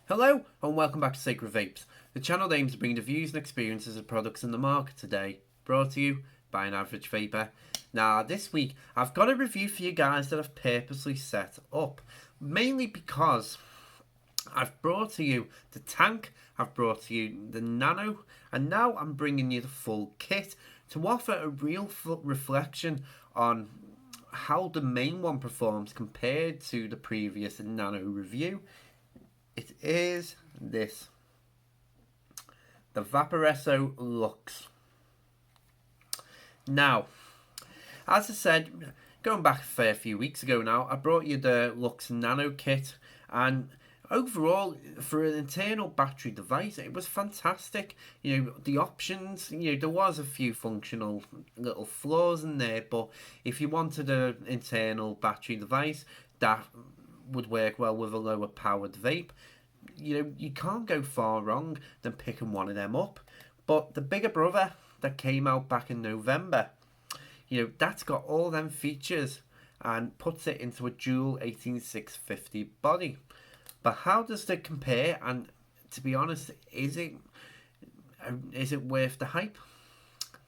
Hello and welcome back to Sacred Vapes, the channel that aims to bring the views and experiences of products in the market today, brought to you by an average vapor. Now this week I've got a review for you guys that I've purposely set up, mainly because I've brought to you the tank, I've brought to you the nano, and now I'm bringing you the full kit to offer a real reflection on how the main one performs compared to the previous nano review. It is this, the Vaporesso Luxe. Now, as I said, going back a fair few weeks ago now, I brought you the Luxe Nano kit, and overall, for an internal battery device, it was fantastic. You know, the options, there was a few functional little flaws in there, but if you wanted an internal battery device that would work well with a lower powered vape, you can't go far wrong than picking one of them up. But the bigger brother that came out back in November, that's got all them features and puts it into a dual 18650 body. But how does it compare? And to be honest, is it worth the hype?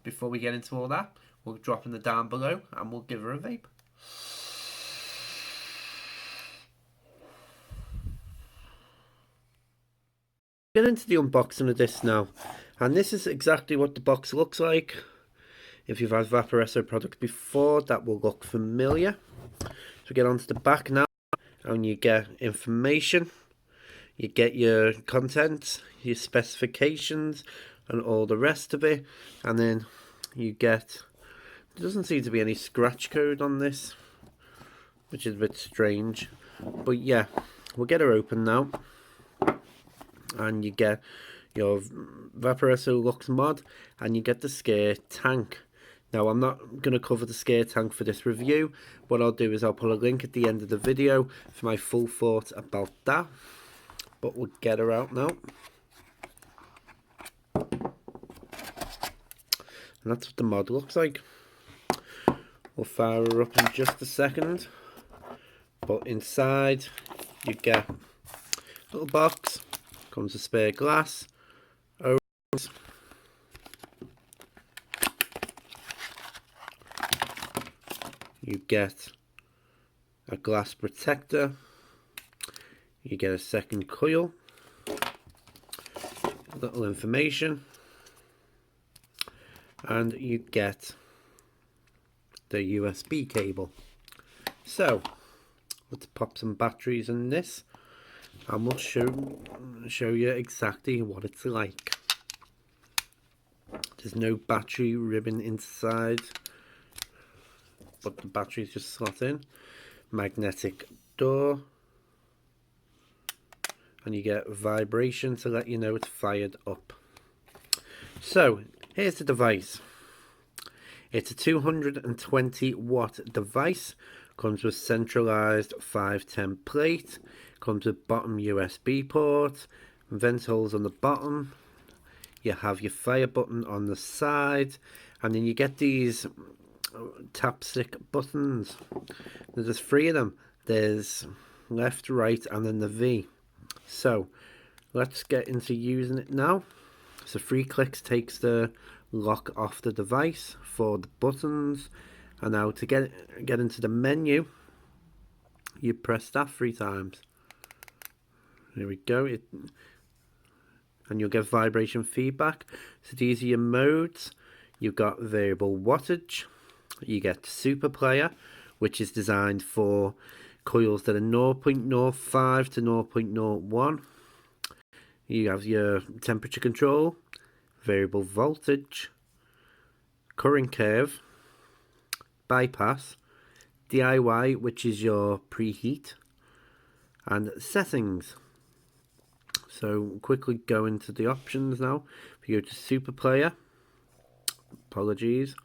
Before we get into all that, we'll drop in down below and we'll give her a vape. Get into the unboxing of this now, and this is exactly what the box looks like. If you've had Vaporesso products before, that will look familiar. So get onto the back now, and you get information, you get your contents, your specifications, and all the rest of it, and then you get, there doesn't seem to be any scratch code on this, which is a bit strange, but yeah, we'll get her open now. And you get your Vaporesso Luxe mod, and you get the scare tank. Now I'm not going to cover the scare tank for this review. What I'll do is I'll put a link at the end of the video for my full thoughts about that. But we'll get her out now. And that's what the mod looks like. We'll fire her up in just a second. But inside you get a little box. Comes a spare glass, opens, you get a glass protector, you get a second coil, a little information, and you get the USB cable. So let's pop some batteries in this, and we'll show you exactly what it's like. There's no battery ribbon inside, but the batteries just slot in. Magnetic door, and you get vibration to let you know it's fired up. So here's the device. It's a 220 watt device, comes with centralized 510 plate, comes with bottom USB port, vent holes on the bottom, you have your fire button on the side, and then you get these tap stick buttons. There's 3 of them. There's left, right, and then the V. So let's get into using it now. So 3 clicks takes the lock off the device for the buttons, and now to get into the menu, you press that 3 times. There we go. And you'll get vibration feedback. So these are your modes. You've got variable wattage. You get super player, which is designed for coils that are 0.05 to 0.01. You have your temperature control, variable voltage, current curve, bypass, DIY, which is your preheat, and settings. So quickly go into the options now. If you go to super player, apologies,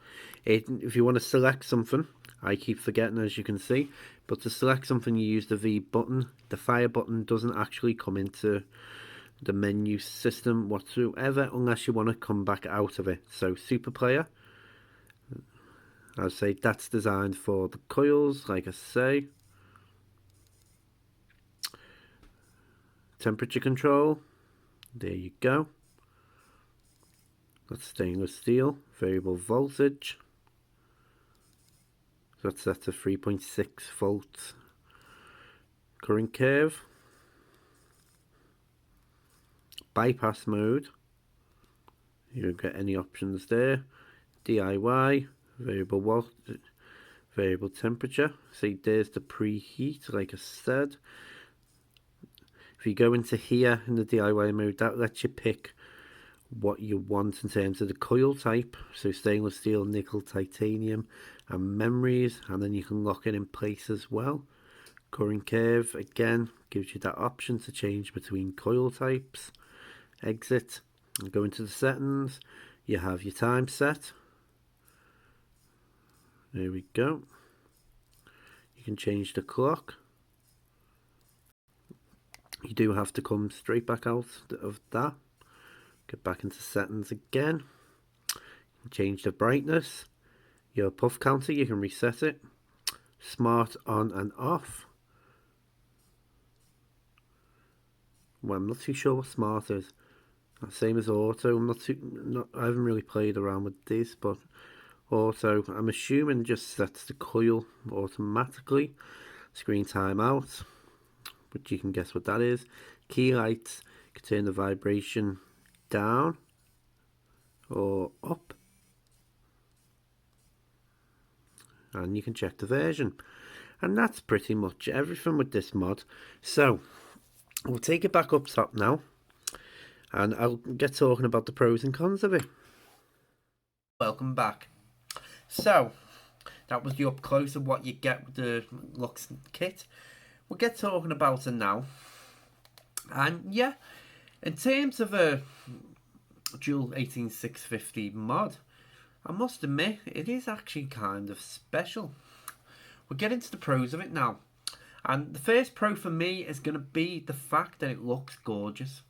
if you want to select something, I keep forgetting, as you can see, but to select something you use the V button. The fire button doesn't actually come into the menu system whatsoever unless you want to come back out of it. So super player, I'll say that's designed for the coils, like I say. temperature control. There you go. That's stainless steel, variable voltage. That's set to 3.6 volts. Current curve. Bypass mode. You don't get any options there. DIY, variable temperature. See, there's the preheat, like I said. If you go into here in the DIY mode, that lets you pick what you want in terms of the coil type. So stainless steel, nickel, titanium, and memories, and then you can lock it in place as well. Current curve again gives you that option to change between coil types. Exit and go into the settings. You have your time set. There we go. You can change the clock. You do have to come straight back out of that. Get back into settings again. Change the brightness. Your puff counter, you can reset it. Smart on and off. Well, I'm not too sure what smart is. Same as auto. I haven't really played around with this, but auto, I'm assuming, just sets the coil automatically. Screen timeout, but you can guess what that is. Key lights, you can turn the vibration down or up, and you can check the version. And that's pretty much everything with this mod. So we'll take it back up top now, and I'll get talking about the pros and cons of it. Welcome back. So that was the up close of what you get with the Luxe kit. We'll get talking about it now. And yeah, in terms of a dual 18650 mod, I must admit it is actually kind of special. We'll get into the pros of it now. And the first pro for me is going to be the fact that it looks gorgeous.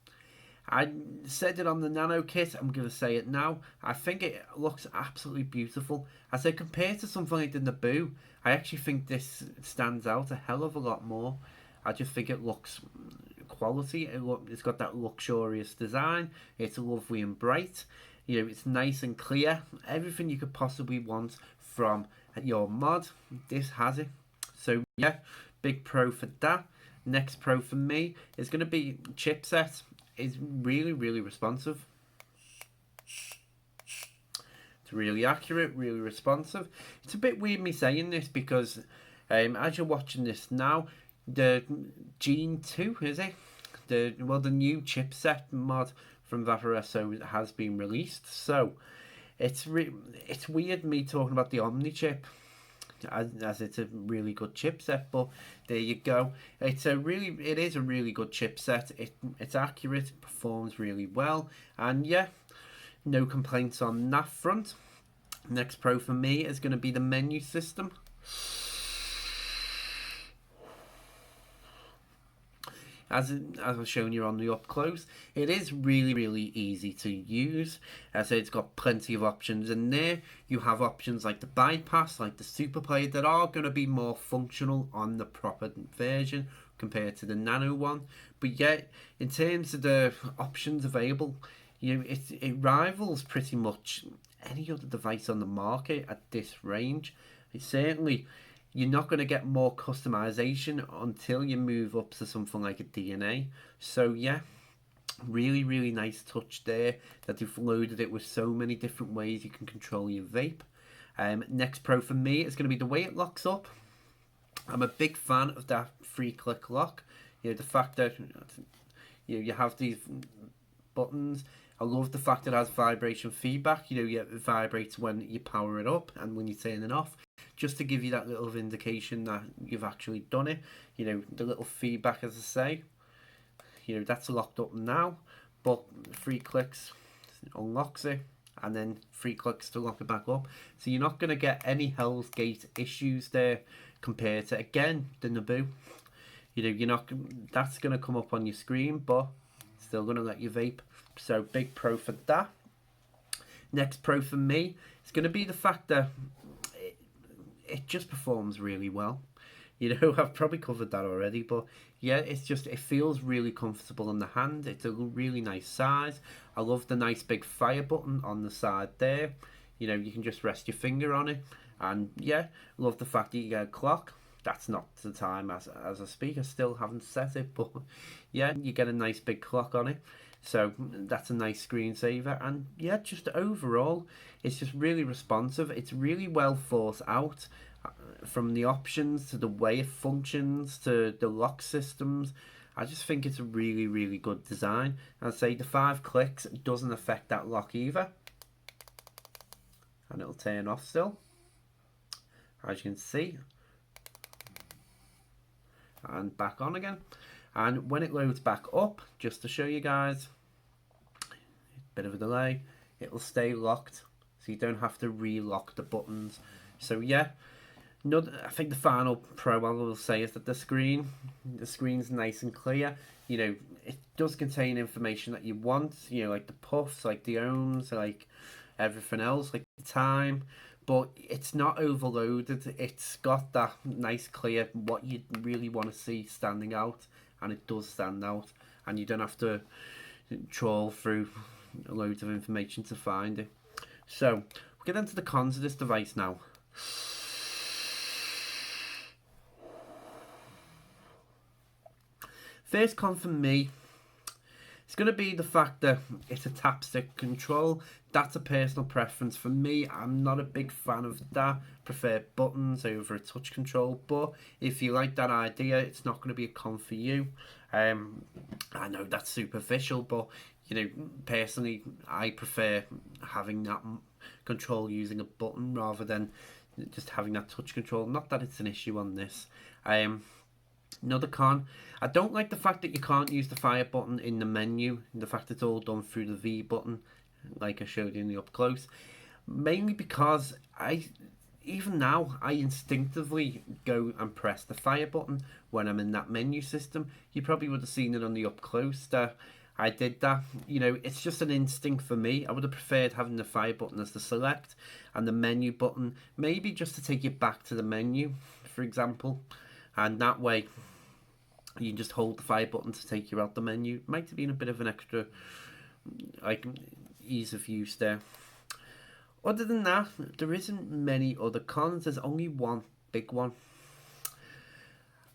I said it on the Nano kit, I'm going to say it now. I think it looks absolutely beautiful. As I compare to something like the Naboo, I actually think this stands out a hell of a lot more. I just think it looks quality. It's got that luxurious design. It's lovely and bright. You know, it's nice and clear. Everything you could possibly want from your mod, this has it. So yeah, big pro for that. Next pro for me is going to be chipset. Is really, really responsive. It's really accurate, really responsive. It's a bit weird me saying this because as you're watching this now, the Gene 2, is it? The new chipset mod from Vaporesso has been released. So it's weird me talking about the Omni chip as it's a really good chipset, but there you go. It is a really good chipset. It's accurate, it performs really well, and yeah, no complaints on that front. Next pro for me is going to be the menu system. As I've shown you on the up close, it is really, really easy to use. As I said, it's got plenty of options in there. You have options like the bypass, like the super play, that are going to be more functional on the proper version compared to the Nano one. But yet, in terms of the options available, you know, it rivals pretty much any other device on the market at this range. It certainly, you're not going to get more customization until you move up to something like a DNA. So yeah, really, really nice touch there that they've loaded it with so many different ways you can control your vape. Next pro for me is going to be the way it locks up. I'm a big fan of that 3-click lock. You know, the fact that you have these buttons. I love the fact that it has vibration feedback. You know, it vibrates when you power it up and when you turn it off, just to give you that little indication that you've actually done it. You know, the little feedback, as I say, you know, that's locked up now, but 3 clicks unlocks it, and then 3 clicks to lock it back up. So you're not going to get any Hell's Gate issues there compared to, again, the Naboo. You know, you're not, that's going to come up on your screen, but still going to let you vape. So big pro for that. Next pro for me is going to be the fact that it just performs really well. You know, I've probably covered that already, but yeah, it feels really comfortable in the hand. It's a really nice size. I love the nice big fire button on the side there. You know, you can just rest your finger on it. And yeah, love the fact that you get a clock. That's not the time as I speak. I still haven't set it, but yeah, you get a nice big clock on it. So that's a nice screensaver. And yeah, just overall, it's just really responsive. It's really well thought out, from the options to the way it functions to the lock systems. I just think it's a really, really good design. I'd say the 5 clicks doesn't affect that lock either. And it'll turn off still, as you can see. And back on again. And when it loads back up, just to show you guys, bit of a delay, it'll stay locked, so you don't have to relock the buttons. So yeah, I think the final pro I will say is that the screen's nice and clear. You know, it does contain information that you want, you know, like the puffs, like the ohms, like everything else, like the time, but it's not overloaded. It's got that nice clear what you really want to see standing out, and it does stand out, and you don't have to trawl through loads of information to find it. So we'll get into the cons of this device now. First con for me, it's going to be the fact that it's a tap stick control. That's a personal preference for me. I'm not a big fan of that. Prefer buttons over a touch control. But if you like that idea, it's not going to be a con for you. I know that's superficial, but you know, personally, I prefer having that control using a button rather than just having that touch control. Not that it's an issue on this. Another con, I don't like the fact that you can't use the fire button in the menu. The fact it's all done through the V button, like I showed you in the up close. Mainly because even now, I instinctively go and press the fire button when I'm in that menu system. You probably would have seen it on the up close that I did that. You know, it's just an instinct for me. I would have preferred having the fire button as the select and the menu button, maybe just to take you back to the menu, for example. And that way, you can just hold the fire button to take you out the menu. Might have been a bit of an extra, like, ease of use there. Other than that, there isn't many other cons. There's only one big one.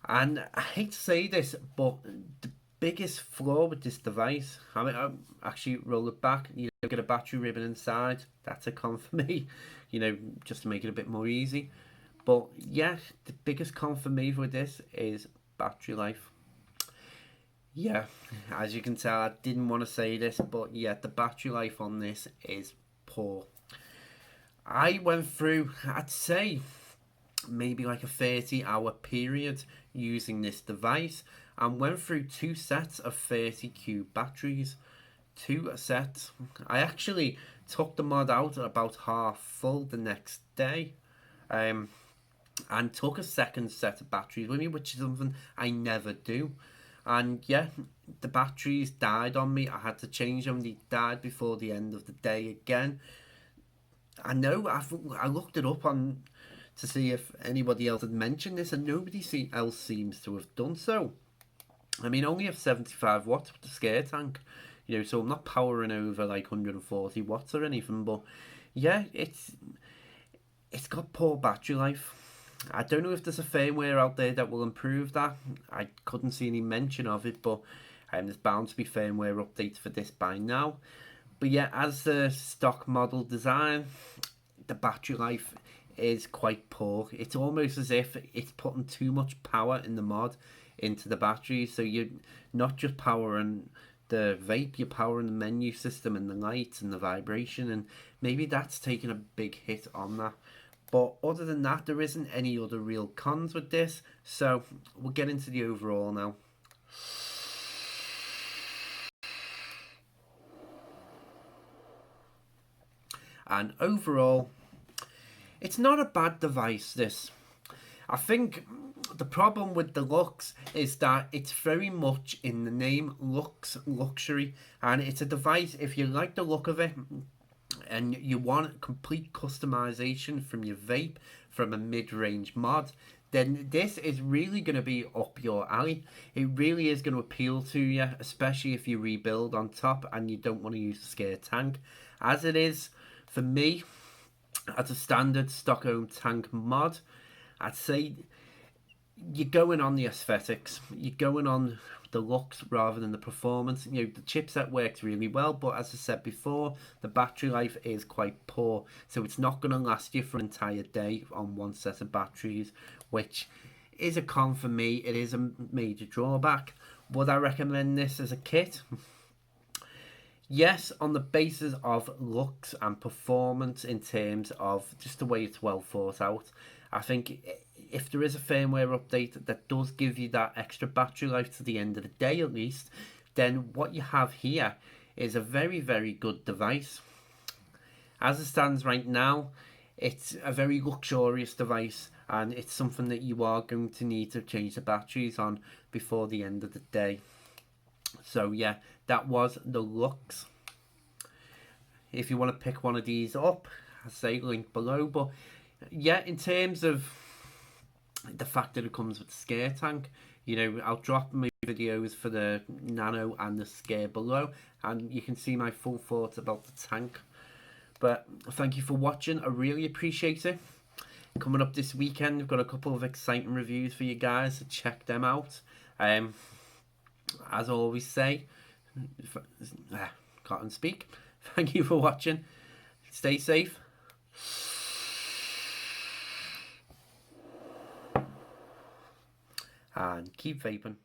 And I hate to say this, but the biggest flaw with this device, I'll actually roll it back, you know, get a battery ribbon inside. That's a con for me, you know, just to make it a bit more easy. But yeah, the biggest con for me with this is battery life. Yeah, as you can tell, I didn't want to say this, but yeah, the battery life on this is poor. I went through, I'd say, maybe like a 30-hour period using this device, and went through 2 sets of 30Q batteries. 2 sets. I actually took the mod out at about half full the next day. And took a second set of batteries with me, which is something I never do. And yeah, the batteries died on me. I had to change them. They died before the end of the day again. I know, I looked it up on to see if anybody else had mentioned this, and nobody else seems to have done so. I mean, only have 75 watts with the scare tank, you know, so I'm not powering over like 140 watts or anything, but yeah, it's got poor battery life. I don't know if there's a firmware out there that will improve that. I couldn't see any mention of it, but there's bound to be firmware updates for this by now. But yeah, as the stock model design, the battery life is quite poor. It's almost as if it's putting too much power in the mod into the battery, so you're not just powering the vape, you're powering the menu system and the lights and the vibration, and maybe that's taking a big hit on that. But other than that, there isn't any other real cons with this, so we'll get into the overall now. And overall, it's not a bad device, this. I think the problem with the Luxe is that it's very much in the name Luxe, luxury, and it's a device, if you like the look of it and you want complete customization from your vape from a mid-range mod, then this is really going to be up your alley. It really is going to appeal to you, especially if you rebuild on top and you don't want to use the scare tank. As it is, for me, as a standard Stockholm tank mod, I'd say you're going on the aesthetics, you're going on the looks rather than the performance. You know, the chipset works really well, but as I said before, the battery life is quite poor, so it's not going to last you for an entire day on one set of batteries, which is a con for me. It is a major drawback. Would I recommend this as a kit? Yes, on the basis of looks and performance, in terms of just the way it's well thought out. I think if there is a firmware update that does give you that extra battery life to the end of the day at least, then what you have here is a very, very good device. As it stands right now, it's a very luxurious device, and it's something that you are going to need to change the batteries on before the end of the day. So yeah, that was the Luxe. If you want to pick one of these up, I say link below. But yeah, in terms of the fact that it comes with the scare tank, you know, I'll drop my videos for the Nano and the scare below, and you can see my full thoughts about the tank. But thank you for watching. I really appreciate it. Coming up this weekend, we've got a couple of exciting reviews for you guys, so check them out. As I always say, can't speak. Thank you for watching. Stay safe. And keep vaping.